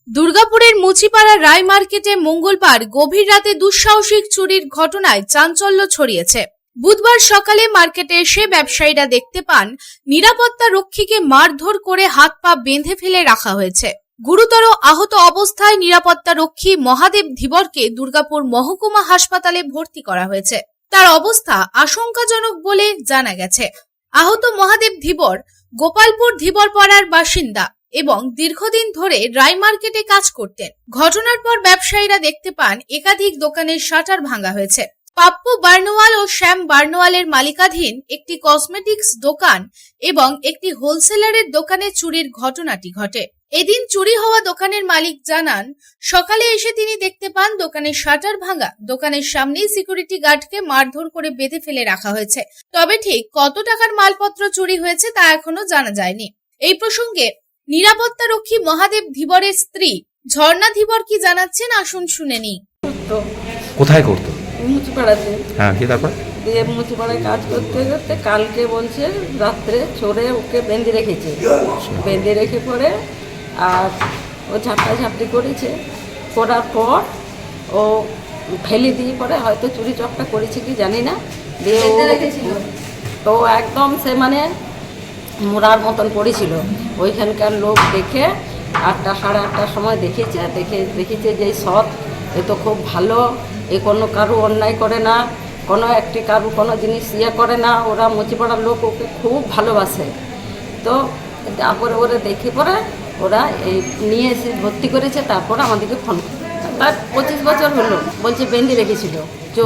দুর্গাপুরের মুচিপাড়া রায় মার্কেটে মঙ্গলবার গভীর রাতে দুঃসাহসিক চুরির ঘটনায় চাঞ্চল্য ছড়িয়েছে। বুধবার সকালে মার্কেটে এসে ব্যবসায়ীরা দেখতে পান নিরাপত্তা রক্ষীকে মারধর করে হাত পা বেঁধে ফেলে রাখা হয়েছে। গুরুতর আহত অবস্থায় নিরাপত্তা রক্ষী মহাদেব ধীবরকে দুর্গাপুর মহকুমা হাসপাতালে ভর্তি করা হয়েছে। তার অবস্থা আশঙ্কাজনক বলে জানা গেছে। আহত মহাদেব ধীবর গোপালপুর ধীবরপাড়ার বাসিন্দা এবং দীর্ঘদিন ধরে রায় মার্কেটে কাজ করতেন। ঘটনার পর ব্যবসায়ীরা দেখতে পান একাধিক দোকানের শাটার ভাঙা হয়েছে। পাপ্পু বার্নওয়াল ও শ্যাম বার্নওয়ালের মালিকাধীন একটি কসমেটিক্স দোকান এবং একটি হোলসেলারের দোকানে চুরির ঘটনাটি ঘটে। এদিন চুরি হওয়া দোকানের মালিক জানান, সকালে এসে তিনি দেখতে পান দোকানের শাটার ভাঙা। দোকানের সামনেই সিকিউরিটি গার্ডকে মারধর করে বেঁধে ফেলে রাখা হয়েছে। তবে ঠিক কত টাকার মালপত্র চুরি হয়েছে তা এখনো জানা যায়নি। এই প্রসঙ্গে নিরাপত্তা রক্ষী মহাদেব ধীবরের স্ত্রী ঝর্ণা ধীবর কি জানাচ্ছেন আসুন শুনে নিই। কোথায় করতো? মুচিপাড়াতে। হ্যাঁ, কি তারপর? দিয়ে মুচিপাড়ায় কাজ করতে করতে কালকে বলছে রাত্রে চোরে ওকে বেঁধে রেখেছে। বেঁধে রেখে পরে আর ও ঝাপটাঝাপটি করেছে। করার পর ও ফেলে দিয়ে পরে হয়তো চুরি চকটা করেছে কি জানি না। দিয়ে তো একদম সে মানে মোড়ার মতন পড়েছিল। ওইখানকার লোক দেখে 8টা সাড়ে 8টার সময় দেখেছে যে সৎ, এ তো খুব ভালো, এ কোনো কারু অন্যায় করে না, কোনো একটি কারু কোনো জিনিস ইয়ে করে না। ওরা মুচিপাড়ার লোক ওকে খুব ভালোবাসে। তো তারপরে ওরা দেখে পরে ওরা এই নিয়ে এসে ভর্তি করেছে। তারপর আমাদেরকে ফোন, তার 25 বছর হলো, বলছে বেঁধে রেখেছিল।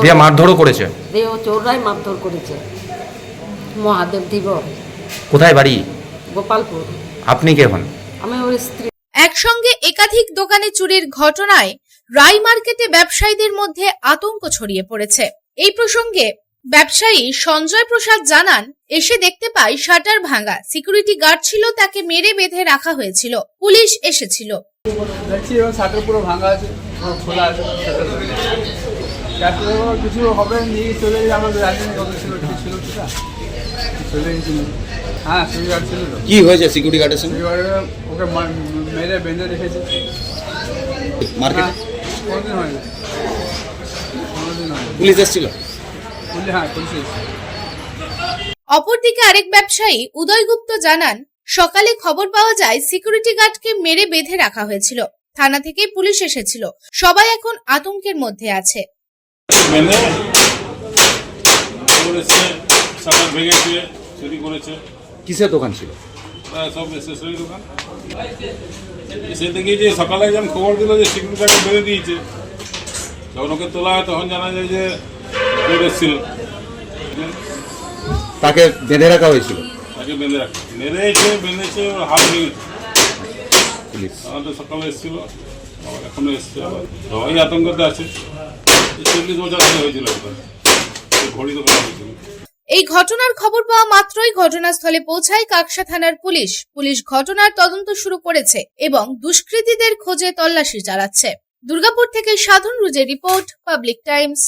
দিয়ে মারধরও করেছে। দিয়ে ও চোররাই মারধর করেছে। মহাদেব ধীবর। কোথায় বাড়ি? গোপালপুর। আপনি কে হন? আমি ওর স্ত্রী। একসঙ্গে একাধিক দোকানে চুরির ঘটনায় রায় মার্কেটে ব্যবসায়ীদের মধ্যে আতঙ্ক ছড়িয়ে পড়েছে। এই প্রসঙ্গে ব্যবসায়ী সঞ্জয় প্রসাদ জানান, এসে দেখতে পাই শাটার ভাঙা, সিকিউরিটি গার্ড ছিল, তাকে মেরে বেঁধে রাখা হয়েছিল, পুলিশ এসেছিল। দেখছি এবার শাটার পুরো ভাঙা আছে, খোলা আছে, কিছু হবে নিয়ে চলে গেছে। আমাদের রাজধানী কত ছিল সেটা চলে গেছিল। হ্যাঁ, সিকিউরিটি গার্ড ছিল। কি হয়েছে সিকিউরিটি গার্ডের সঙ্গে? ওকে মেরে বেঁধে রেখেছে। মার্কেটে কোনোদিন হয় না, কোনোদিন হয় না। পুলিশ এসেছিল? হ্যাঁ, পুলিশ এসেছে। অপরদিকে আরেক ব্যবসায়ী উদয় গুপ্ত জানান, সকালে খবর পাওয়া যায় সিকিউরিটি গার্ডকে মেরে বেঁধে রাখা হয়েছিল। থানা থেকে পুলিশ এসেছিল। সবাই এখন আতঙ্কের মধ্যে আছে। কিসের দোকান ছিল? সব এসেসরি দোকান। এসে দেখি যে সকালে যখন খবর দিল যে সিকিউরিটি বেঁধে দিয়েছে, যখন ওকে তোলা হয় তখন জানা যায় যে এসেছিল। তাকে বেঁধে রাখা হয়েছিল? তাকে বেঁধে রাখা, বেঁধেছে, ওর হাত ভেঙেছে। পুলিশ আমাদের সকালে এসেছিল, আবার এখনো এসছে। আবার সবাই আতঙ্কতে আছে। 40 বছর আগে হয়েছিল, ঘড়ি দোকান হয়েছিল। এই ঘটনার খবর পাওয়া মাত্রই ঘটনাস্থলে পৌঁছায় কাকসা থানার পুলিশ। পুলিশ ঘটনার তদন্ত শুরু করেছে এবং দুষ্কৃতীদের খোঁজে তল্লাশি চালাচ্ছে। দুর্গাপুর থেকে সাধন রুজের রিপোর্ট, পাবলিক টাইমস।